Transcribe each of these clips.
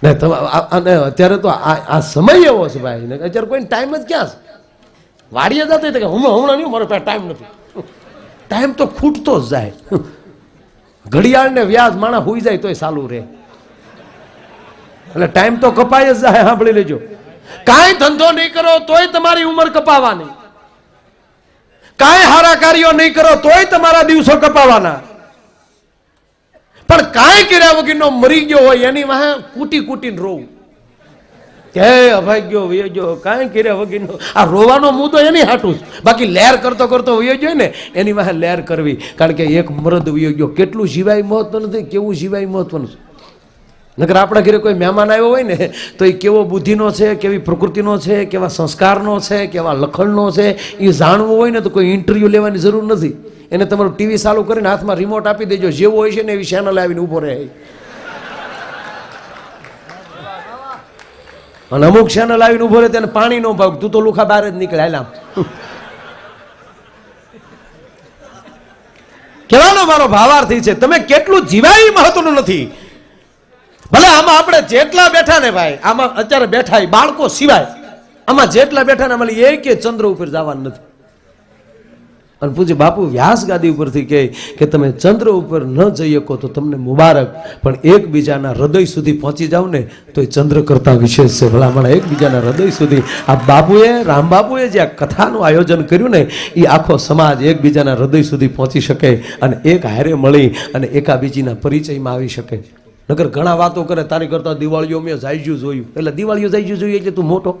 ને અત્યારે તો આ સમય એવો છે ભાઈ ને અત્યારે કોઈ ટાઈમ જ ક્યાં છે. વાડીએ જતો કે હમણાં નહીં, મારો પાસે ટાઈમ નથી. ટાઈમ તો ખૂટતો જ જાય. ઘડિયાળ ને વ્યાજ માણસ હોઈ જાય તોય ચાલુ રહે, એટલે ટાઈમ તો કપાય જ જાય. સાંભળી લેજો, કાંઈ ધંધો નહીં કરો તોય તમારી ઉંમર કપાવાની, કાંઈ સારા કાર્યો નહીં કરો તોય તમારા દિવસો કપાવાના. પણ કાંઈ કર્યા વગરનો મરી ગયો હોય એની વાહે કૂટી કૂટીને રોવું કે અભાઈ ગયો વયો ગયો. કાંઈ કર્યા વગરનો આ રોવાનો મુદ્દો એની હાટું જ. બાકી લહેર કરતો કરતો વયો ગયો ને એની વાહે લહેર કરવી, કારણ કે એક મરદ વયો ગયો. કેટલું જીવાય મહત્વ નથી, કેવું જીવાય મહત્વનું છે. નકર આપણા ઘરે કોઈ મહેમાન આવ્યો હોય ને તો એ કેવો બુદ્ધિનો છે, કેવી પ્રકૃતિનો છે, કેવા સંસ્કારનો છે, કેવા લખણનો છે, એ જાણવું હોય ને તો કોઈ ઇન્ટરવ્યુ લેવાની જરૂર નથી. એને તમારું ટીવી ચાલુ કરીને હાથમાં રિમોટ આપી દેજો, જેવો હોય છે ને એવી ચેનલ આવીને ઊભો રહે. અને અમુક ચેનલ આવીને ઊભો રહે તેને પાણી નો ભાવ, તું તો લુખા બહાર જ નીકળે. હાલ કહેવાનો મારો ભાવાર્થી છે, તમે કેટલું જીવાય મહત્વનું નથી. ભલે આમાં આપણે જેટલા બેઠા ને ભાઈ, આમાં અત્યારે બેઠા બાળકો સિવાય આમાં જેટલા બેઠા ને આમાં એક ચંદ્ર ઉપર જવાનું નથી. અને પૂજ્ય બાપુ વ્યાસ ગાદી ઉપરથી કહે કે તમે ચંદ્ર ઉપર ન જઈ શકો તો તમને મુબારક, પણ એકબીજાના હૃદય સુધી પહોંચી જાવ ને તો એ ચંદ્ર કરતા વિશેષ છે. ભલામણ એકબીજાના હૃદય સુધી આ બાપુએ, રામ બાપુએ જે આ કથાનું આયોજન કર્યું ને એ આખો સમાજ એકબીજાના હૃદય સુધી પહોંચી શકે અને એક હારે મળી અને એકાબીજીના પરિચયમાં આવી શકે. નગર ઘણા વાતો કરે, તારી કરતા દિવાળીઓ મેં જાયજુ જોયું, એટલે દિવાળીઓ જાયજુ જોયું એટલે તું મોટો.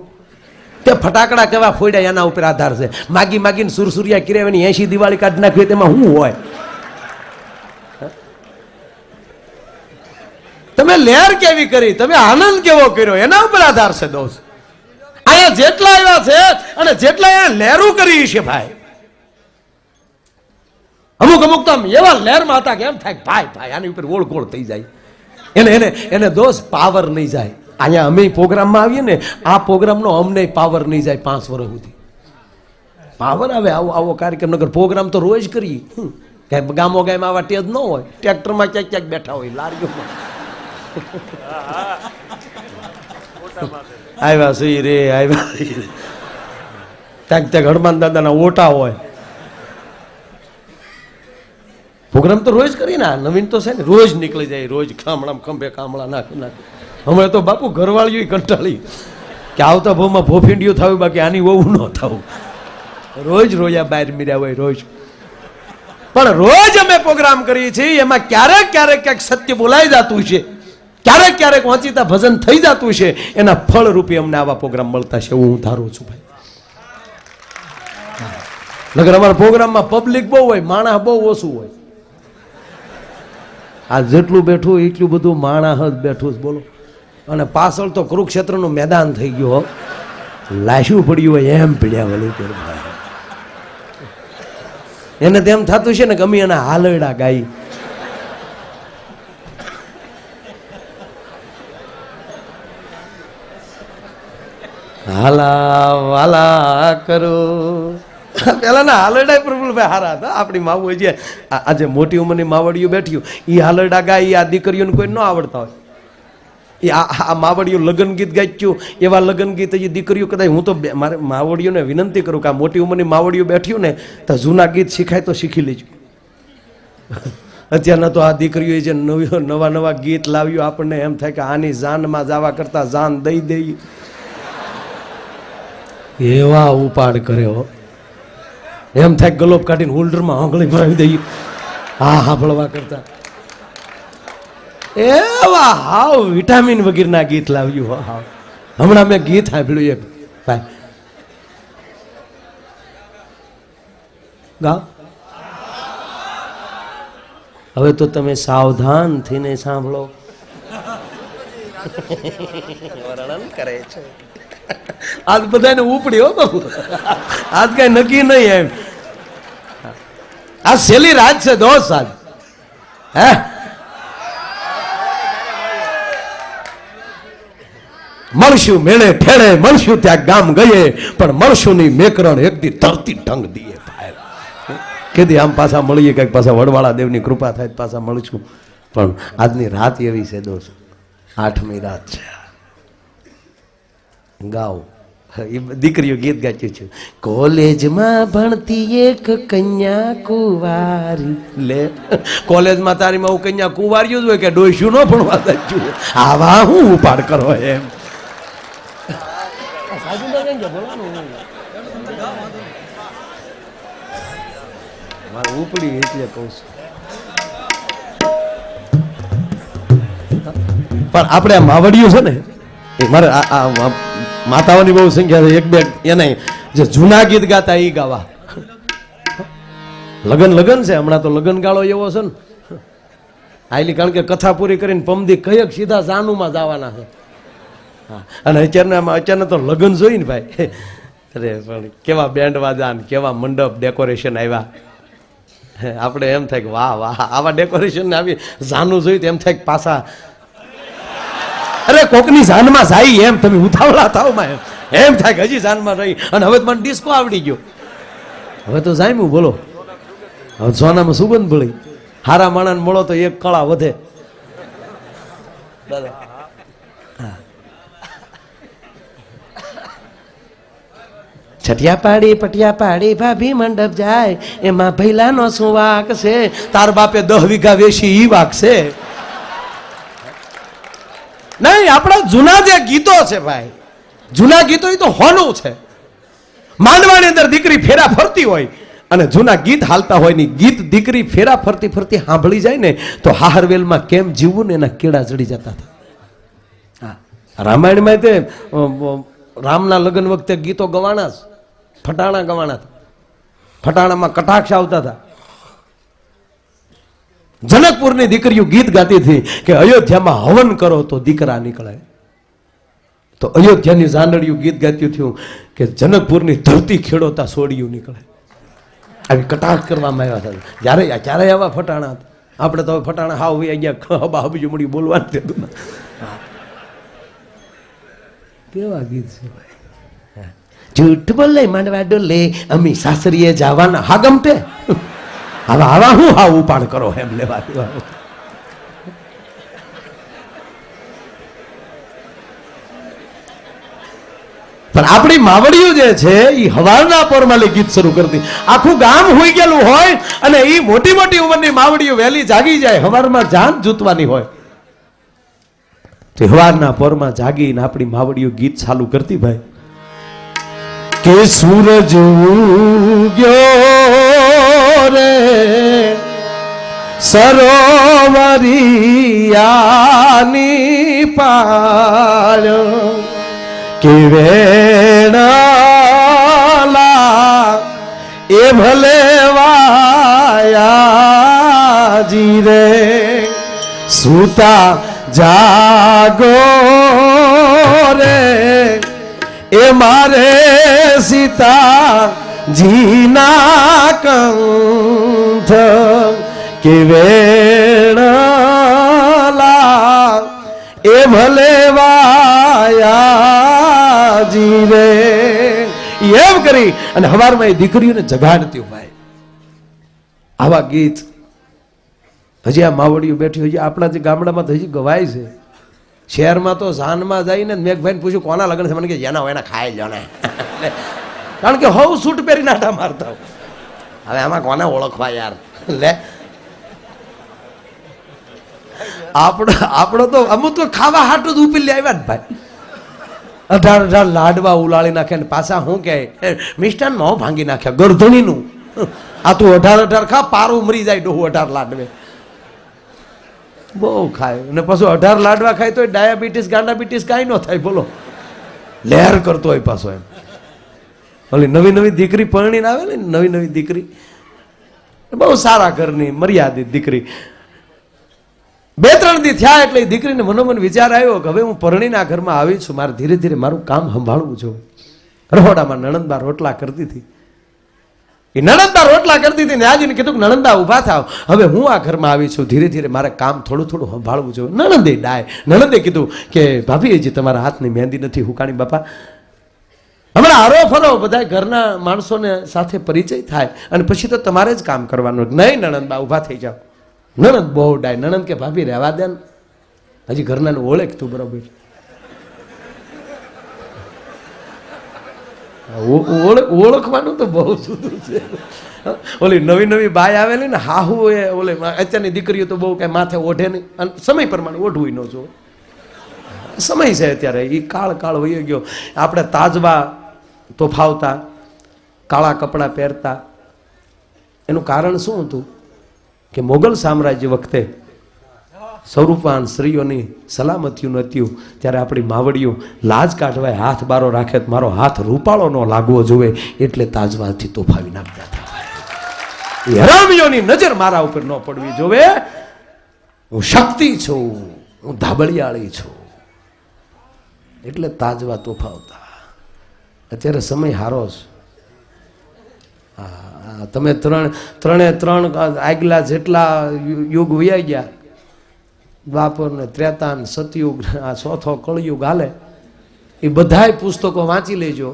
તે ફટાકડા કેવા ફોડ્યા એના ઉપર આધાર છે. માગી માગીને સુરસુરિયા કિરેવાની 80 દિવાળી કાઢી નાખવી તેમાં શું હોય? તમે લહેર કેવી કરી, તમે આનંદ કેવો કર્યો એના ઉપર આધાર છે દોસ્ત. અહીંયા જેટલા આવ્યા છે અને જેટલા અહીંયા લહેરું કરી છે ભાઈ, અમુક અમુક તો એવા લહેરમાં હતા કે એમ થાય ભાઈ ભાઈ આની ઉપર ઓળખોળ થઈ જાય. એને દોસ્ત પાવર નહીં જાય. અહીંયા અમે પ્રોગ્રામમાં આવીએ ને, આ પ્રોગ્રામનો અમને પાવર નહીં જાય 5 વર્ષ સુધી. પાવર આવે આવો આવો કાર્યક્રમ. નગર પ્રોગ્રામ તો રોજ કરીએ, ગામો ગામ આવા ટેજ ન હોય, ટ્રેક્ટરમાં ક્યાંક ક્યાંક બેઠા હોય, લારીઓમાં આવ્યા સહી રે આવ્યા, ક્યાંક ક્યાંક હનુમાન દાદાના ઓટા હોય. પ્રોગ્રામ તો રોજ કરીએ ને, નવીન તો છે ને રોજ નીકળી જાય, રોજ ખામણા ખંભે કામળા નાખી નાખે. હમણાં તો બાપુ ઘરવાળીઓ કંટાળી કે આવતા ભાવમાં ભોફીંડિયું થયું, બાકી આની વહુ ન થવું. રોજ રોયા બહાર મીર્યા હોય રોજ. પણ રોજ અમે પ્રોગ્રામ કરીએ છીએ, એમાં ક્યારેક ક્યારેક ક્યાંક સત્ય બોલાઈ જતું છે, ક્યારેક ક્યારેક વાંચીતા ભજન થઈ જતું છે. એના ફળ રૂપે અમને આવા પ્રોગ્રામ મળતા છે, હું ધારું છું ભાઈ. નગર અમારા પ્રોગ્રામમાં પબ્લિક બહુ હોય, માણસ બહુ ઓછું હોય. આ જેટલું બેઠું એટલું બધું માણસ જ બેઠું જ બોલો. અને પાછળ તો કુરુક્ષેત્રનું મેદાન થઈ ગયું, લાશ્યું પડ્યું હોય એમ પીડ્યા વળી. એને તેમ થતું છે ને કે અમે એના હાલરડા ગાઈ. હાલા વાલા કરો પેલાના હાલરડા પ્રભુભાઈ હારા હતા. આપણી માવું જે આજે મોટી ઉંમરની માવડીઓ બેઠ્યું એ હાલરડા ગાય, આ દીકરીઓને કોઈ ન આવડતા હોય. એ આ માવડીઓ લગ્ન ગીત ગાચ્યું, એવા લગ્ન ગીત એ દીકરીઓ કદાચ, હું તો મારે માવડીઓને વિનંતી કરું કે આ મોટી ઉંમરની માવડીઓ બેઠ્યું ને તો જૂના ગીત શીખાય તો શીખી લેજો. અત્યારના તો આ દીકરીઓએ જે નવા નવા ગીત લાવ્યું, આપણને એમ થાય કે આની જાનમાં જવા કરતા જાન દઈ દઈ, એવા ઉપાડ કર્યો. એમ થાય ગલોપ કાઢીને હોલ્ડરમાં આંગળી ભરાવી દઈએ હા સાંભળવા કરતા. એવા હાવ વિટામિન વગેરેના ગીત લાવ્યું. હાવ હમણાં મેં ગીત સાંભળ્યું એક ભાઈ ગાવ. હવે તો તમે સાવધાન થઈને સાંભળો. વર્ણન કરે છે આજ બધાને ઉપડી. હો બાબુ આજ કઈ નક્કી નહીં એમ. આ છેલ્લી રાત છે દોસ્ત. આજ હે મળશું મેળે ઠેડે, મળશું ત્યાં ગામ ગયે, પણ મળશું નહીં મેકરણ એક દી ધરતી ઢંગ દીએ. કીધી આમ પાછા મળીએ, કંઈક પાછા વડવાળા દેવની કૃપા થાય પાછા મળશું. પણ આજની રાત એવી છે દોસ્ત, 8મી રાત છે. ગાઓ. એ દીકરીઓ ગીત ગાચ્યું છે. કોલેજમાં ભણતી એક કન્યા કુંવારી. લે, કોલેજમાં તારી માં કન્યા કુંવારીઓ જ હોય કે ડોસ્યું ન ભણવા દઉં? આવા હું ઉપાડ કરો એમ. ઉપડી એટલે કહું છું. પણ આપણે આ માવડિયું છે ને, એ મારે માતાઓની બહુ સંખ્યા છે. એક બે એને જે જૂના ગીત ગાતા એ ગાવા. લગન છે હમણાં તો લગન ગાળો એવો છે ને આયલી, કારણ કે કથા પૂરી કરીને પમદી કયક સીધા જાનુમાં જવાના છે. હા, અને અત્યારના તો લગન જોઈ ને ભાઈ, અરે પણ કેવા બેન્ડ વાજા ને કેવા મંડપ ડેકોરેશન આવ્યા. આપણે એમ થાય કે વાહ વાહ, આવા ડેકોરેશન ને આવી જાનું જોઈ તો એમ થાય કે પાછા અરે કોકની જાનમાં જાય એમ તમે ઉતાવળા થાવ માં એમ થાય કે હજી જાનમાં રહી. અને હવે તો મને ડિસ્કો આવડી ગયો, હવે તો જામ્યું. બોલો, હવે સોનામાં સુગંધ ભળી. હારા માણસ મળો તો એક કળા વધે. છટિયા પાડી પટિયા પાડી ભાભી મંડપ જાય, એમાં ભૈલાનો શું વાક છે? તાર બાપે 10 વીઘા વેચી ઈ વાક છે. નહીં, આપણા જૂના જે ગીતો છે ભાઈ, જૂના ગીતો એ તો હોનું છે. માંડવાની અંદર દીકરી ફેરા ફરતી હોય અને જૂના ગીત હાલતા હોય ને ગીત દીકરી ફેરા ફરતી ફરતી સાંભળી જાય ને તો હાહરવેલમાં કેમ જીવવું ને એના કેળા ચડી જતા હતા. હા, રામાયણમાં તે રામના લગ્ન વખતે ગીતો ગવાણા, ફટાણા ગવાણા હતા. ફટાણામાં કટાક્ષ આવતા હતા. જનકપુરની દીકરીઓ ગીત ગાતી હતી કે અયોધ્યામાં હવન કરો તો દીકરા નીકળે. તો અયોધ્યાની જાનડીયું ગીત ગાતું થયું કે જનકપુરની ધરતી ખેડોતા સોડિયું નીકળે. આવી કટાક્ષ કરવામાં આવ્યા હતા. જ્યારે ક્યારે આવા ફટાણા હતા. આપણે તો ફટાણા હાવ ગયા હબાહબી જમડી બોલવાનું થતું. કેવા ગીત છે ભાઈ. જૂઠ બોલે માંડવા ડોલે અમી સાસરીએ જવાના. હા ગમતે હવે આવા હું હા ઉપાડ કરો એમ લેવા. પણ આપણી માવડીઓ જે છે એ હવારના પોરમાં ગીત શરૂ કરતી. આખું ગામ હોઈ ગયેલું હોય અને એ મોટી મોટી ઉંમરની માવડીઓ વહેલી જાગી જાય, હવારમાં જાન જૂતવાની હોય તો હવારના પોરમાં જાગીને આપણી માવડીઓ ગીત ચાલુ કરતી ભાઈ કે સૂરજ ઉગ્યો રે સરોવરિયાની પાળ કે વેણલા એ ભલે વાયાજી રે સૂતા જાગો રે એ મારે સીતા જીના કંઠ કે વેણલા એ ભલે વાયાજી રે એમ કરી અને હવારમાં એ દીકરીઓને જગાડતી ભાઈ. આવા ગીત હજી આ માવડીઓ બેઠી હજી આપણા જે ગામડામાં તો હજી ગવાય છે. શહેરમાં તો જાનમાં જઈને મેઘભાઈને પૂછ્યું કોના લગ્ન છે, મને કે જેના હોય એના ખાઈ લો ને. કારણ કે હવ સૂટ પહેરી નાટા મારતા. હવે આમાં કોને ઓળખવા યાર. લે આપણો તો અમુક તો ખાવા હાટું જ ઉપીલી આવ્યા ને ભાઈ. 18 લાડવા ઉલાળી નાખે ને પાછા શું કહે મિષ્ટાન મોં ભાંગી નાખ્યા ગરધણીનું. આ તું 18 ખા પારું મરી જાય ડોહું 18 લાડવે. બહુ ખાય અને પછી 18 લાડવા ખાય તો ડાયાબિટીસ ગાંડાબિટીસ કાંઈ ન થાય. બોલો, લહેર કરતો હોય પાછો એમ. ઓલી નવી નવી દીકરી પરણીને આવે ને, નવી નવી દીકરી બહુ સારા ઘરની મર્યાદિત દીકરી 2-3 દી થયા એટલે દીકરીને મનોમન વિચાર આવ્યો કે હવે હું પરણીને આ ઘરમાં આવી છું, મારે ધીરે ધીરે મારું કામ સંભાળવું જોઈએ. રહોડામાં નણંદબા રોટલા કરતી હતી. એ નણંદબા રોટલા કરતી હતી ને આજીને કીધું કે નણંદબા ઊભા થાવ, હવે હું આ ઘરમાં આવી છું, ધીરે ધીરે મારે કામ થોડું થોડું સંભાળવું જોઈએ. નણંદે ડાય નણંદે કીધું કે ભાભી હજી તમારા હાથની મહેંદી નથી હુકાણી બાપા, હમણાં હરો ફરો બધા ઘરના માણસોને સાથે પરિચય થાય અને પછી તો તમારે જ કામ કરવાનું. નહીં નણંદબા ઊભા થઈ જાઓ. નણંદ બહુ ડાય. નણંદ કે ભાભી રહેવા દે ને, હજી ઘરના ઓળખ તું બરાબર. ઓળખવાનું તો બહુ જુદું છે. ઓલી નવી નવી બાય આવેલી ને હાહુ એ ઓલે અત્યારની દીકરીઓ તો બહુ કઈ માથે ઓઢે નહીં, અને સમય પ્રમાણે ઓઢવું ન જો. સમય છે અત્યારે, એ કાળ વહી ગયો. આપણે તાજવા તોફાવતા, કાળા કપડાં પહેરતા, એનું કારણ શું હતું કે મોગલ સામ્રાજ્ય વખતે સ્વરૂપાન સ્ત્રીઓની સલામતીયું નહોતું. ત્યારે આપણી માવડીઓ લાજ કાઢવાય હાથ બારો રાખે, મારો હાથ રૂપાળો ન લાગવો જોવે એટલે તાજવાથી તોફાવી નાખતા હતા. હરામીઓની નજર મારા ઉપર ન પડવી જોવે. હું શક્તિ છું, હું ધાબળિયાળી છું, એટલે તાજવા તોફાવતા. અત્યારે સમય હારો છે. તમે ત્રણે આગલા જેટલા યુગ વયા ગયા, દ્વાપર ને ત્રેતા ને સતયુગ, આ ચોથો કળયુગ હાલે, એ બધાય પુસ્તકો વાંચી લેજો.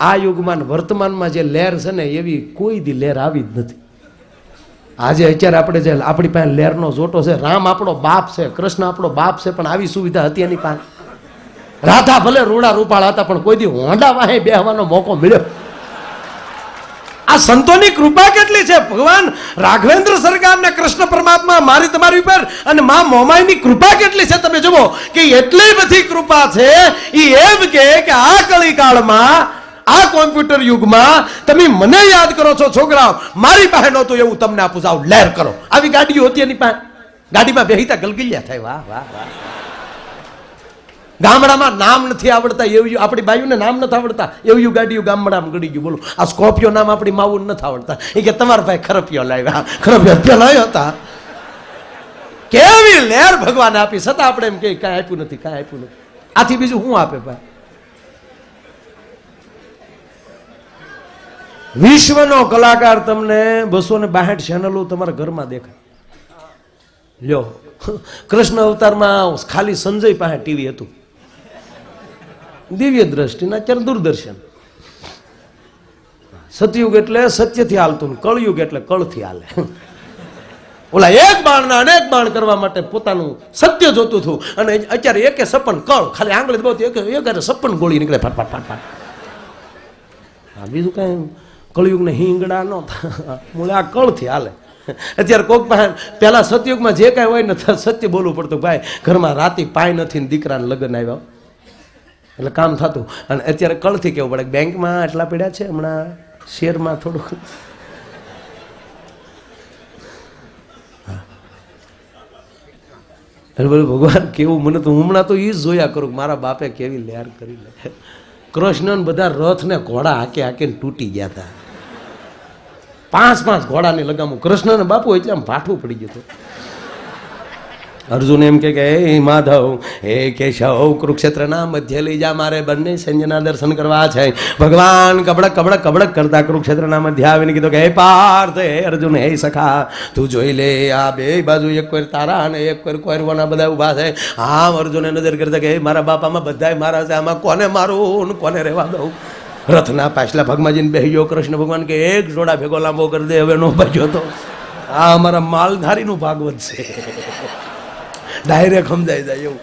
આ યુગમાં વર્તમાનમાં જે લહેર છે ને એવી કોઈ દી લહેર આવી જ નથી. આજે અત્યારે આપણે જે આપણી પાસે લહેરનો જોટો છે, રામ આપણો બાપ છે, કૃષ્ણ આપણો બાપ છે, પણ આવી સુવિધા હતી એની પાસે. રાધા ભલે રૂડા રૂપાળા હતા, પણ કોઈ દી હોંડા વાહે બેહવાનો મોકો મળ્યો. આ સંતોની કૃપા કેટલી છે. ભગવાન રાઘવેન્દ્ર સરકાર ને કૃષ્ણ પરમાત્મા મારી તમારી ઉપર અને મા મોમાઈની કૃપા કેટલી છે તમે જુઓ. કે એટલી બધી કૃપા છે એ એમ કે આ કળી કાળમાં, આ કોમ્પ્યુટર યુગમાં તમે મને યાદ કરો છો છોકરાઓ, મારી પાસે નહોતું એવું તમને આપું, જાવ લહેર કરો. આવી ગાડીઓ હતી એની પાસે, ગાડીમાં બેહીતા ગલગલિયા થાય. વાહ વાહ વાહ. ગામડામાં નામ નથી આવડતા એવું, આપણી બાયુને નામ નથી આવડતા એવું ગાડીઓ ગામડામાં ગળી ગયું. બોલો, આ સ્કોર્પિયો નામ આપણી માવું નથી આવડતા. એ કે તમારા ભાઈ ખરપિયો લાવ્યા, ખરપિયો પેલા હતા. કેવી લહેર ભગવાન આપી, છતાં આપણે એમ કે કાંઈ આપ્યું નથી, કાંઈ આપ્યું નથી. આથી બીજું શું આપે ભાઈ? વિશ્વનો કલાકાર તમને 262 ચેનલો તમારા ઘરમાં દેખાય. લ્યો, કૃષ્ણ અવતારમાં ખાલી સંજય પાસે ટીવી હતું, દિવ્ય દ્રષ્ટિના અત્યારે દૂરદર્શન. સતયુગ એટલે સત્યથી હાલતું, કળયુગ એટલે કળથી હાલે. ઓલા એક બાણના અનેક બાણ કરવા માટે પોતાનું સત્ય જોતું હતું, અને અત્યારે એકે સપન કળ, ખાલી આંગળી બહુ એક સપન ગોળી નીકળે ફાટ ફાટ ફાટ ફાટ. હા, બીજું કઈ કળયુગને હિંગડા ન મૂળે આ કળથી હાલે. અત્યારે કોક પાસે પેલા સતયુગમાં જે કાંઈ હોય ને સત્ય બોલવું પડતું. ભાઈ ઘરમાં રાતે પાય નથી ને દીકરાને લગ્ન આવ્યા એટલે કામ થતું. અને અત્યારે કળથી કેવું પડે, બેંકમાં એટલા પડ્યા છે, હમણાં શેરમાં થોડુંક. એટલે બોલું ભગવાન કેવું, મને તો હમણાં તો એ જ જોયા કરું મારા બાપે કેવી લહેર કરી લે. કૃષ્ણ બધા રથ ને ઘોડા હાકે હાકીને તૂટી ગયા હતા. 5 ઘોડાની લગામું કૃષ્ણ ને બાપુ એટલે આમ ભાઠું પડી ગયું હતું. અર્જુન એમ કે હે માધવ, હે કેશવ, કુરુક્ષેત્રના મધ્ય લઈ જા, મારે બંને સૈન્યના દર્શન કરવા છે. ભગવાન કબડક કબડક કબડક કરતા કુરુક્ષેત્રના મધ્ય આવીને કીધું કે હે પાર્થ, હે અર્જુન, હે સખા, તું જોઈ લે આ બે બાજુ એક કોર તારા અને એક કોર કોરવાના બધા ઉભા છે. આમ અર્જુને નજર કરતા કે હે મારા બાપામાં બધાય મારા છે, આમાં કોને મારું કોને રહેવા દઉં. રથના પાછલા ભાગમાં જઈને બેસી ગયો. કૃષ્ણ ભગવાન કે એક જોડા ભેગો લાંબો કરી દે, હવે નો બચ્યો તો. આ અમારા માલધારીનું ભાગવત છે, ડાયરેક્ટ સમજાઈ જાય એવું.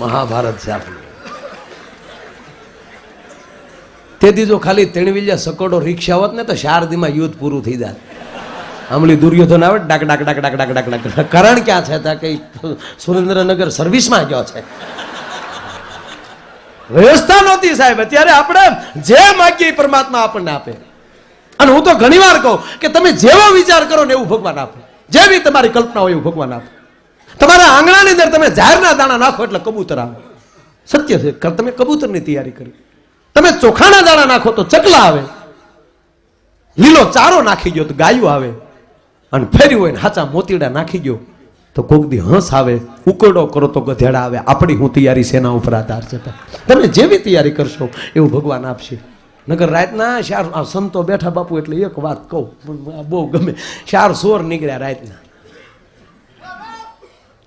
મહાભારત છે આપણું. તેથી જો ખાલી તેણવિલિયા સકોડો રિક્ષા હોત ને તો 4 દીમાં યુદ્ધ પૂરું થઈ જાય. આમલી દુર્યોધન આવે ડાક ડાક ડાક ડાક ડાક ડાક ડાક. કારણ ક્યાં છે? ત્યાં કઈ સુરેન્દ્રનગર સર્વિસમાં ગયો છે. વ્યવસ્થા નહોતી સાહેબ. અત્યારે આપણે જે માગીએ પરમાત્મા આપણને આપે. અને હું તો ઘણી વાર કહું કે તમે જેવો વિચાર કરો ને એવું ભગવાન આપે, જેવી તમારી કલ્પના હોય એવું ભગવાન આપે. તમારા આંગણાની અંદર તમે ઝારના દાણા નાખો એટલે કબૂતર આવે. સત્ય છે. તમે કબૂતરની તૈયારી કરી. તમે ચોખાના દાણા નાખો તો ચકલા આવે. લીલો ચારો નાખી ગયો તો ગાયો આવે. અને ફેર્યું હોય ને હાચા મોતીડા નાખી ગયો તો કોક દી હંસ આવે. ઉકરડો કરો તો ગધેડા આવે. આપણી હું તૈયારી શેના ઉપર આધાર છે. તમે જેવી તૈયારી કરશો એવું ભગવાન આપશે. નગર રાતના 4 સંતો બેઠા બાપુ, એટલે એક વાત કહું, બહુ ગમે. 4 સોર નીકળ્યા રાતના.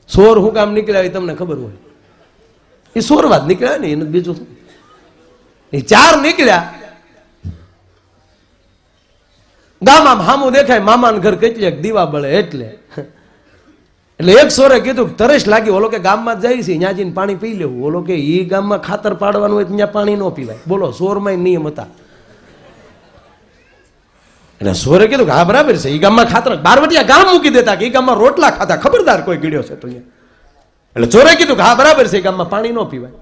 સોર હું કામ નીકળ્યા એ તમને ખબર હોય. એ સોરવાદ નીકળ્યા ને એને બીજું શું. એ 4 નીકળ્યા. ગામમાં હામું દેખાય, મામાનું ઘર કેટલી દીવા બળે એટલે એટલે એક સોરે કીધું તરસ લાગી, ઓલો કે ગામમાં જ જાય છે ત્યાં જઈને પાણી પી લેવું, ઓલો કે ઈ ગામમાં ખાતર પાડવાનું હોય ત્યાં પાણી ન પીવાય. બોલો, સોરમાં નિયમ હતા. એટલે સોરે કીધું કે હા બરાબર છે, ઈ ગામમાં ખાતર, બારવટિયા ગામ મૂકી દેતા કે ઈ ગામમાં રોટલા ખાતા, ખબરદાર કોઈ ગીડ્યો છે તો અહીંયા. એટલે ચોરે કીધું કે હા બરાબર છે, ઈ ગામમાં પાણી ન પીવાય.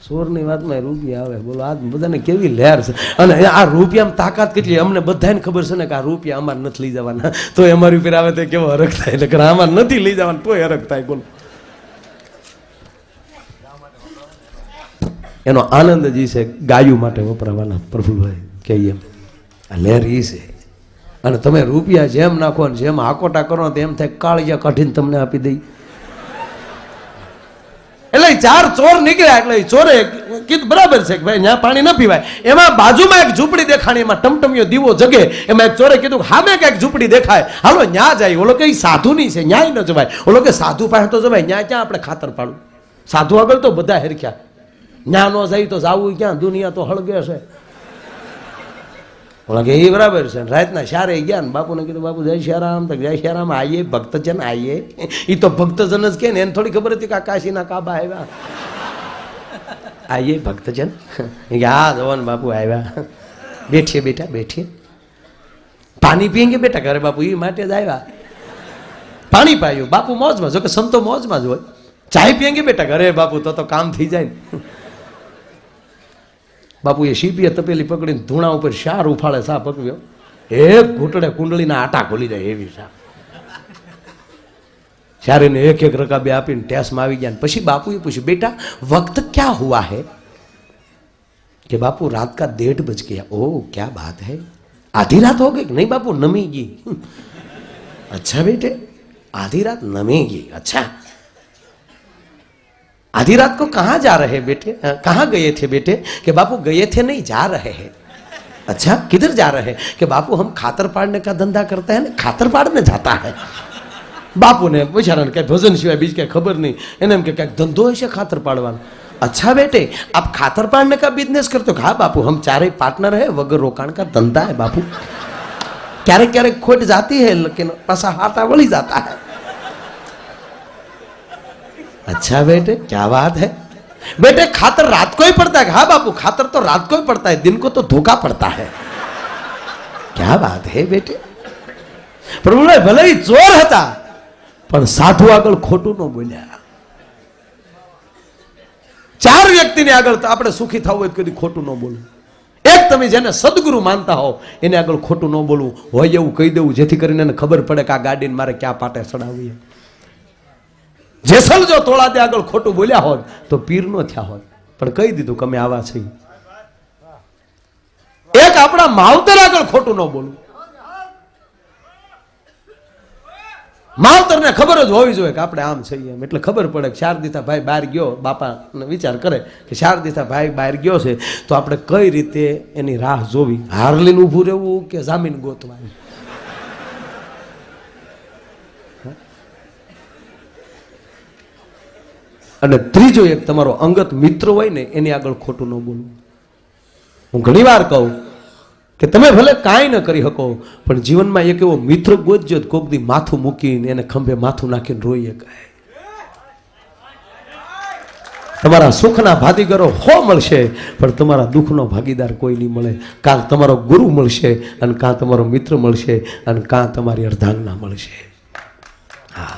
સોરની વાતમાં રૂપિયા આવે. બોલો, આ બધાને કેવી લહેર છે. અને આ રૂપિયામાં તાકાત કેટલી, અમને બધાને ખબર છે ને કે આ રૂપિયા અમારે નથી લઈ જવાના, તો અમારી ઉપર આવે તો કેવો હરખ થાય. એટલે અમારે નથી લઈ જવાના તોય હરખ થાય. બોલો, એનો આનંદ જ છે ગાયું માટે વપરાવાના. પ્રભુભાઈ કે એમ આ લહેર ઈ છે. અને તમે રૂપિયા જેમ નાખો ને જેમ આકોટા કરો તો એમ થાય કાળિયા કાઢીને તમને આપી દઈ. એટલે ચાર ચોર નીકળ્યા, એટલે ચોરે કીધું બરાબર છે કે ભાઈ ત્યાં પાણી ન પીવાય. એમાં બાજુમાં એક ઝૂંપડી દેખાણી, એમાં ટમટમિયો દીવો જગે. એમાં એક ચોરે કીધું હામે કઈક ઝૂંપડી દેખાય, હાલો ન્યા જાય. ઓલો કે સાધુની છે, ન્યાય ન જવાય. ઓલો કે સાધુ પાસે તો જવાય, ન્યા ક્યાં આપણે ખાતર પાડવું, સાધુ આગળ તો બધા હેરખ્યા, ન્યા ન જાય તો જાવું ક્યાં, દુનિયા તો હળગે છે. ઓલા કે એ બરાબર છે. રાતના શારે ગયા ને બાપુને કીધું બાપુ જય શ્યારામ. તો જય શ્યારામ આઈએ ભક્તજન આઈએ. એ તો ભક્તજન જ કે ને, એને થોડી ખબર હતી કે કાશીના કાબા આવ્યા. આઈએ ભક્તજન. હા જવાન બાપુ આવ્યા, બેઠીએ બેટા બેઠીએ. પાણી પીએંગે બેટા ઘરે બાપુ, એ માટે જ આવ્યા. પાણી પાયું બાપુ મોજમાં, જો કે સંતો મોજમાં જ હોય. ચાય પીએંગે બેટા ઘરે બાપુ, તો કામ થઈ જાય ને. બાપુએ શીપીએ તપેલી પકડીને ધૂણા ઉપર શાર ઉફાળે સા પકવ્યો, એક ઘૂંટડે કુંડળીના આટા ખોલી જાય એવી સા. શારીને એક એક રકાબી આપીને ટેસમાં આવી ગયા. પછી બાપુએ પૂછ્યું બેટા વક્ત ક્યાં હુઆ હે? કે બાપુ રાત का 1:30 बज गया. ओ क्या बात है, आधी रात हो गई? नहीं बापू नमी गई. अच्छा बेटे आधी रात नमी गई, अच्छा आधी रात को कहाँ जा रहे बेटे, कहाँ गए थे बेटे? कि बापू गए थे नहीं, जा रहे हैं. अच्छा किधर जा रहे हैं? कि बापू हम खातर पाड़ने का धंधा करते हैं ना, खातर पाड़ने जाता है. बापू ने पूछा कि भोजन सिवाय बीज क्या खबर नहीं, એને એમ કે ધંધો હશે ખાતર પાડવાનો. अच्छा बेटे आप खातर पाड़ने का बिजनेस करते हो? हाँ बापू हम चारे पार्टनर है, वगर रोकाण का धंधा है बापू. क्यारेक क्यारेक खोट जाती है लेकिन पासा हाथा वળી जाता है. अच्छा बेटे क्या बात है. बेटे खातर रात को ही पड़ता है? हाँ बापू खातर तो रात को ही पड़ता है, दिन को तो धोखा पड़ता है. क्या बात है बेटे. प्रभु भले ही ચોર હતા પણ સાધુ આગળ ખોટું ન બોલ્યા. ચાર વ્યક્તિને આગળ આપણે સુખી થવું હોય તો કદી ખોટું ન બોલવું. એક તમે જેને સદગુરુ માનતા હો એને આગળ ખોટું ન બોલવું, હોય એવું કહી દેવું જેથી કરીને એને ખબર પડે કે આ ગાડીને મારે ક્યાં પાટે ચડાવવી. જેસલ જો તોળા તે આગળ ખોટું બોલ્યા હોત તો પીર નો થયા હોત, પણ કહી દીધું કે અમે આવા છીએ. એક આપણા માવતર આગળ ખોટું ન બોલવું. માવતરને ખબર જ હોવી જોઈએ કે આપણે આમ છીએ એમ, એટલે ખબર પડે કે શારદીથા ભાઈ બહાર ગયો, બાપા વિચાર કરે કે શારદીથા ભાઈ બહાર ગયો છે તો આપણે કઈ રીતે એની રાહ જોવી, હારલીને ઊભું રહેવું કે જામીન ગોતવાની. અને ત્રીજો એક તમારો અંગત મિત્ર હોય ને એની આગળ ખોટું ન બોલવું. હું ઘણી વાર કહું કે તમે ભલે કાંઈ ન કરી શકો પણ જીવનમાં એક એવો મિત્ર ગોતજો કોક દી માથું મૂકીને એને ખંભે માથું નાખીને રોઈ શકાય. તમારા સુખના ભાગીદારો હો મળશે પણ તમારા દુઃખનો ભાગીદાર કોઈ નહીં મળે. કાં તમારો ગુરુ મળશે અને કાં તમારો મિત્ર મળશે અને કાં તમારી અર્ધાંગના મળશે. હા,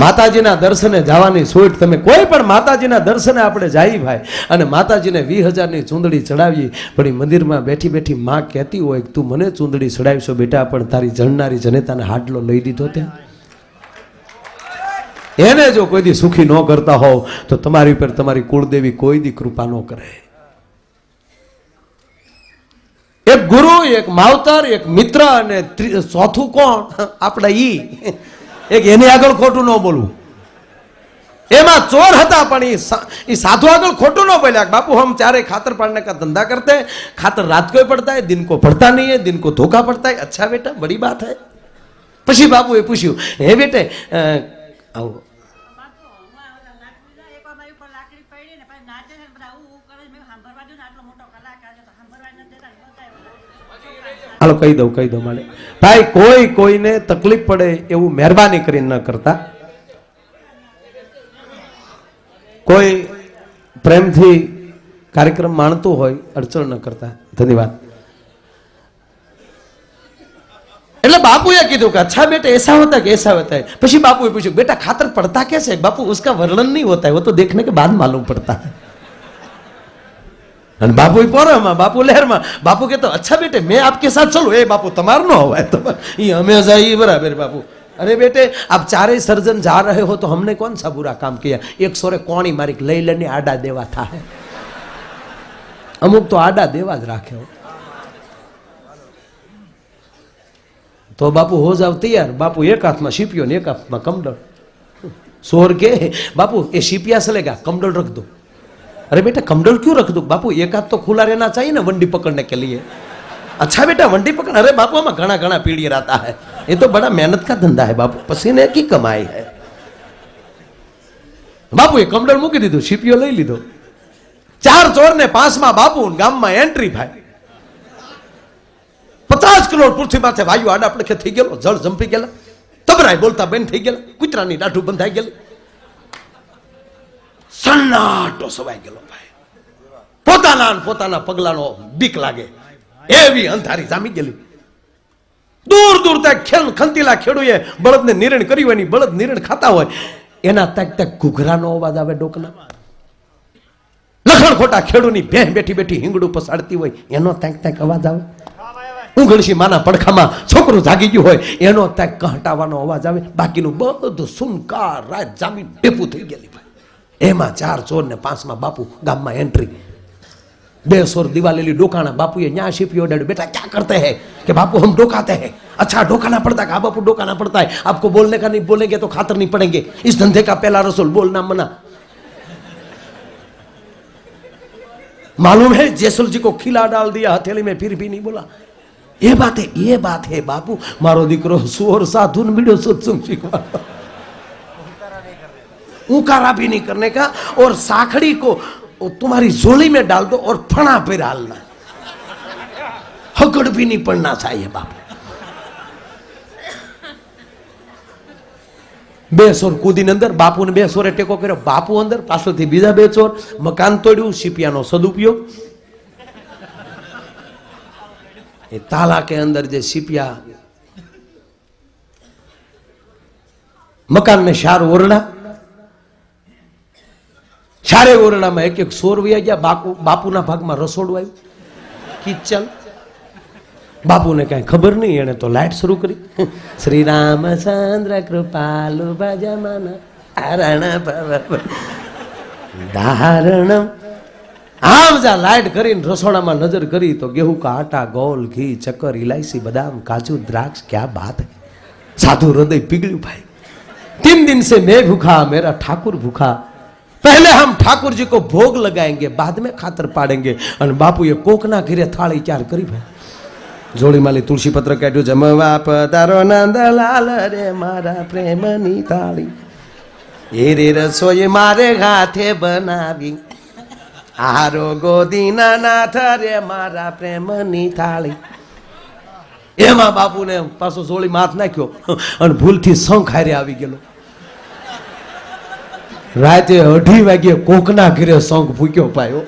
માતાજીના દર્શને જવાની છૂટ. તમે કોઈ પણ માતાજીના દર્શને આપણે જઈએ ભાઈ અને માતાજીને 20,000ની ચૂંદડી ચડાવીએ, પણ એ મંદિરમાં બેઠી બેઠી માં કહેતી હોય કે તું મને ચૂંદડી ચડાવીશો બેટા, પણ તારી જણનારી જનેતાને હાડલો લઈ દીધો ત્યાં. એને જો કોઈ દી સુખી ન કરતા હોવ તો તમારી ઉપર તમારી કુળદેવી કોઈ દી કૃપા ન કરે. એક ગુરુ, એક માવતર, એક મિત્ર અને ચોથું કોણ? આપણે ઈ એક એની આગળ ખોટું ન બોલવું. એમાં ચોર હતા પણ એ સાધુ આગળ ખોટું ન બોલ્યા. બાપू हम चारे खातर पाड़ने का धंधा करते हैं, खातर रात को ही पड़ता है, दिन को पड़ता नहीं है, दिन को धोखा पड़ता है. अच्छा बेटा बड़ी बात है. પછી બાપુએ પૂછ્યું હે બેટે આવો હાલો કહી દઉં મારે ભાઈ, કોઈને તકલીફ પડે એવું મહેરબાની કરીને ન કરતા. કોઈ પ્રેમથી કાર્યક્રમ માણતું હોય અડચણ ન કરતા. ધન્યવાદ. એટલે બાપુએ કીધું કે અચ્છા બેટા ऐसा होता है कि ऐसा होता है. પછી બાપુએ પૂછ્યું બેટા ખાતર પડતા कैसे? बापू उसका वर्णन नहीं होता है, वो तो देखने के बाद मालूम पड़ता है. અને બાપુ પોરમાં, બાપુ લહેરમાં. બાપુ કે તો અચ્છા બેटे मैं आपके साथ चलूं. ए बापू તમાર નો હોય તો ये हमें जाइए बराबर. बापू अरे बेटे आप चारे सर्जन जा रहे हो तो हमने कौन सा बुरा काम किया? एक सोरे कोणी मारी लई लઈને આડા દેવા થાય. અમુક તો આડા દેવા જ રાખે हो. तो बापू हो जाओ तैयार. बापू एक हाथ में सीपियो ने एक हाथ में कमडल. सोर के बापू ये सीपिया चलेगा, कमडल रख दो. अरे बेटा कमडल क्यों रख दो? बापू एक हाथ तो खुला रहना चाहिए ना वंडी पकड़ने के लिए. अच्छा बेटा वंडी पकड़. अरे बापू हमें घना घना पीढ़ी रहता है, ये तो बड़ा मेहनत का धंधा है बापू, पसीने की कमाई है. बापू ये कमडल मूकी दीधું, सीपियो लई लीधो. 4 ચોર ને 5માં બાપુ ગામમાં એન્ટ્રી ભાઈ. 50 કિલો પૃથ્વી માથે વાયુ આડા પડખે થઈ ગયેલો, જળ જંપી ગયેલા, તબરાય બોલતા બંધ થઈ ગયેલા, કૂતરાની દાઢું બંધાઈ ગયેલી, સન્નાટો સવાઈ ગયેલો ભાઈ. પોતાના પગલાનો બીક લાગે એવી અંધારી જામી ગયેલી. દૂર દૂર તક ખંતીલા ખેડૂએ બળદને નિરણ કર્યું, એની બળદ નિરણ ખાતા હોય એના તક તક ઘૂઘરાનો અવાજ આવે ડોકના. લખણ ખોટા ખેડૂની ભેં બેઠી બેઠી હિંગડું પસાડતી હોય એનો તક તક અવાજ આવે. ઉંઘળશી માના પડખામાં છોકરું જાગી ગયું હોય એનો તક કહટાવાનો અવાજ આવે. બાકીનું બધું સુનકાર રાત જામી બેપું થઈ ગયેલી ભાઈ. એમાં 4 ચોર ને 5માં બાપુ ગામમાં એન્ટ્રી. 2 ચોર દિવાલેલી ડોકાણા. બાપુએ ન્યા शिपियो डाड़ो. बेटा क्या करते हैं? कि बापू हम डोकाते हैं. अच्छा डोकाना पड़ता है? बापू डोकाना पड़ता है. आपको बोलने का नहीं, बोलेंगे तो खातर नहीं पड़ेंगे. इस धंधे का पहला रसूल बोलना मना. मालूम है जैसुल जी को खिला डाल दिया हथेली में, फिर भी नहीं बोला. ये बात है बापू. मारो दीकरो सुर साधु मीडियो सत्संग सीखवा. उकारा भी नहीं करने का, और साखड़ी को तुम्हारी झोली में डाल दो और फणा पे डालना. हकड़ भी नहीं पड़ना चाहिए बापू. 2 ચોર કૂદીને અંદર. બાપુને 2 ચોરે ટેકો કર્યો. બાપુ અંદર, પાછળથી બીજા 2 ચોર. મકાન તોડ્યું. सीपियाનો સદુપયોગ. એ તાલા કે અંદર જે सीपिया મકાન ને 4 ઓરડા. 4 ઓરડામાં એક એક ચોર વયા ગયા. બાપુના ભાગમાં રસોડું આવ્યું, કિચન. બાપુને કઈ ખબર નહીં, એને તો લાઈટ શરૂ કરી. શ્રી રામચંદ્ર કૃપાલુ ભજમન હરણ ધારણમ. આમ જા લાઈટ કરીને રસોડામાં નજર કરી તો गेहूं का आटा, गोल, घी, चक्कर, इलायची, बादाम, काजू, द्राक्ष. क्या बात है. साधु हृदय पिघल्યું भाई. 3 दिन से मैं भूखा, मेरा ठाकुर भूखा. पहले हम ठाकुर जी को भोग लगाएंगे, बाद में खातर पाड़ेंगे. અને બાપુએ કોકના ઘરે થાળી ચાર કરી ભાઈ. જોડી માલી તુલસી પત્ર કાઢ્યું. જમવા પધારો નંદલાલ રે મારા પ્રેમની થાળી, એ રે રસોઈ મારે હાથે બનાવી, આરો ગોદીના નાથ રે મારા પ્રેમની થાળી. એમાં બાપુને પાછો જોડી માથ નાખ્યો અને ભૂલથી શંખ હારે આવી ગયેલો. રાતે 2:30 વાગ્યે કોકના ઘરે શંખ ફૂક્યો પાયો.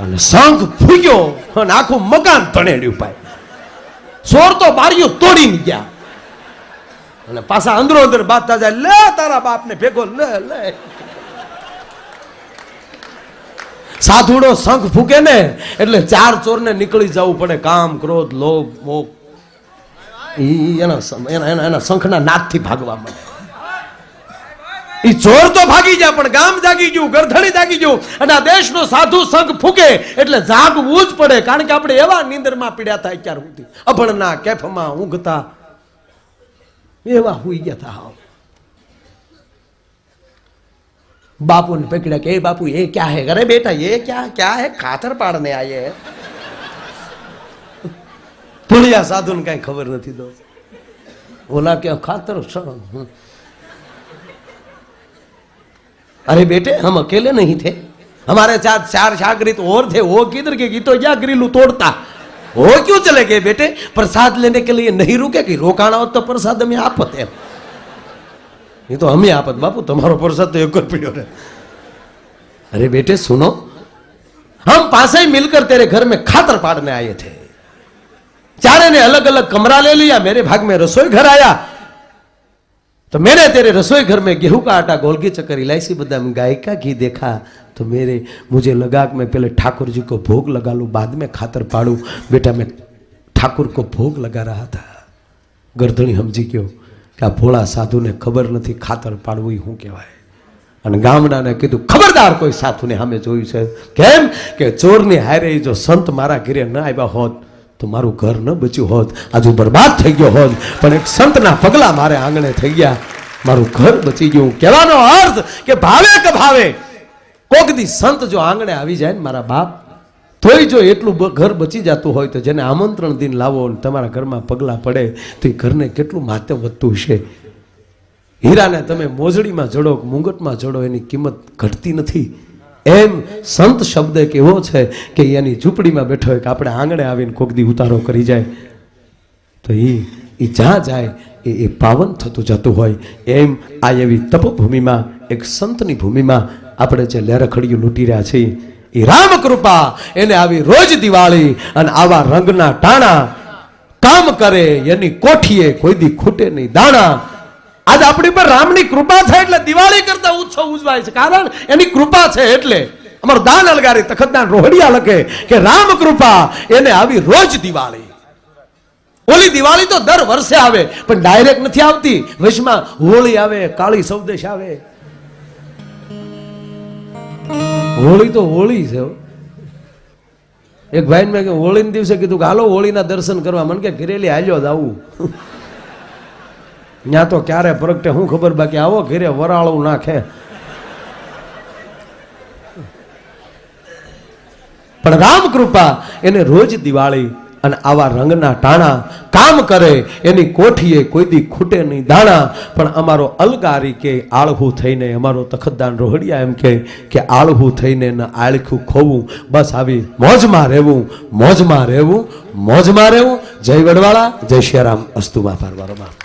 અને શંખ ફૂક્યો અને આખું મકાન તણેડ્યું પાય. ચોર તો બારીઓ તોડીને ગયા અને પાછા અંદરો અંદર બાંધતા જાય. લે તારા બાપને ભેગો લે લે. સાધુડો શંખ ફૂકે ને એટલે 4 ચોરને નીકળી જવું પડે. કામ, ક્રોધ, લોભ, મોહ એના શંખના નાદથી ભાગવા મળે. એ ચોર તો ભાગી જાય પણ ગામ જાગી ગયું, ગરધણી જાગી ગયું. અને આ દેશનો સાધુ શંખ ફૂકે એટલે જાગવું જ પડે. કારણ કે આપણે એવા નીંદરમાં પીડ્યા હતા અત્યાર સુધી, અભણના કેફમાં ઊંઘતા એવા હુઈ ગયા હતા. बापू ने पकड़ा के बापू ये क्या है? अरे बेटा ये क्या है? खातर पाड़ने आए हैं. पुलिया साधु ने कहीं खबर नहीं दो. बोला क्या खातर? अरे बेटे हम अकेले नहीं थे, हमारे साथ 4 शागिर्द और थे, वो किधर के गीतो क्या ग्रिलू तोड़ता, वो क्यों चले गए बेटे? प्रसाद लेने के लिए नहीं रुके कि रोकाना हो तो प्रसाद हमें आपत है, ये तो हमें आपत बापू, तुम्हारो प्रसाद तो एक और पीड़ो रहे। अरे बेटे सुनो, हम पासे ही मिलकर तेरे घर में खातर पाड़ने आए थे, चारे ने अलग अलग कमरा ले लिया, मेरे भाग में रसोई घर आया, तो मैंने तेरे रसोई घर में गेहूं का आटा, गोलकी चक्कर, इलायची, बादाम, गाय का घी देखा, तो मुझे लगा कि मैं पहले ठाकुर जी को भोग लगा लूं, बाद में खातर पाड़ू। बेटा मैं ठाकुर को भोग लगा रहा था, गर्दणी समझी गयो कि आ भोळा साधु ने खबर नहीं खातर पाड़વું हूँ कहवाय। અને ગામડાને કીધું ખબરદાર કોઈ સાધુને સામે જોયું છે, કેમ કે ચોરની હારે જો સંત મારા ઘરે ન આવ્યા હોત તો મારું ઘર ન બચ્યું હોત, આજુ બરબાદ થઈ ગયો હોત, પણ એક સંતના પગલા મારે આંગણે થઈ ગયા, મારું ઘર બચી ગયું। કહેવાનો અર્થ કે ભાવે કે ભાવે કોક દી સંત જો આંગણે આવી જાય ને મારા બાપ, તોય જો એટલું ઘર બચી જતું હોય તો જેને આમંત્રણ દીન લાવો ને તમારા ઘરમાં પગલા પડે તો એ ઘરને કેટલું માધ્યમ વધતું હશે। હીરાને તમે મોજડીમાં જડો, મુંગટમાં જડો, એની કિંમત ઘટતી નથી। એમ સંત શબ્દ એક એવો છે કે એની ઝૂંપડીમાં બેઠો હોય કે આપણે આંગણે આવીને કોક દી ઉતારો કરી જાય તો એ જ્યાં જાય એ પાવન થતું જતું હોય। એમ આ એવી તપભૂમિમાં, એક સંતની ભૂમિમાં આપણે જે લેરખડીયું લૂંટી રહ્યા છીએ, એ રામ કૃપા એને આવી રોજ દિવાળી અને આવા રંગના ટાણા કામ કરે, એની કોઠીએ કોઈ દી ખૂટે નહીં દાણા। आज अपनी पर रामनी कृपा है એટલે દિવાળી કરતા ઉત્સવ ઉજવાય છે, કારણ એની કૃપા છે। એટલે અમારો દાન અલગારી તખતદાન રોહડિયા લખે કે રામ કૃપા એને આવી રોજ દિવાળી। ઓલી દિવાળી તો દર વર્ષે આવે પણ ડાયરેક્ટ નથી આવતી, વચમાં હોળી આવે, કાળી સૌદેશ આવે। હોળી તો હોળી છે। એક ભાઈ મેં હોળીના દિવસે કીધું કે હાલો હોળીના દર્શન કરવા, મને કે ઘરેલી હાલ્યો જાવું, ત્યાં તો ક્યારે પ્રગટે હું ખબર, બાકી આવો ઘેરે વરાળું નાખે। પણ રામ કૃપા એને રોજ દિવાળી અને આવા રંગના ટાણા કામ કરે, એની કોઠીએ કોઈ દી ખૂટે નહીં દાણા। પણ અમારો અલગારી કે આળહું થઈને, અમારો તખતદાન રોહડિયા એમ કે આળહું થઈને ને આળખું ખોવું, બસ આવી મોજમાં રહેવું, મોજમાં રહેવું, મોજમાં રહેવું। જય વડવાળા, જય શ્રી રામ, અસ્તુ મા પાર્વરમાં।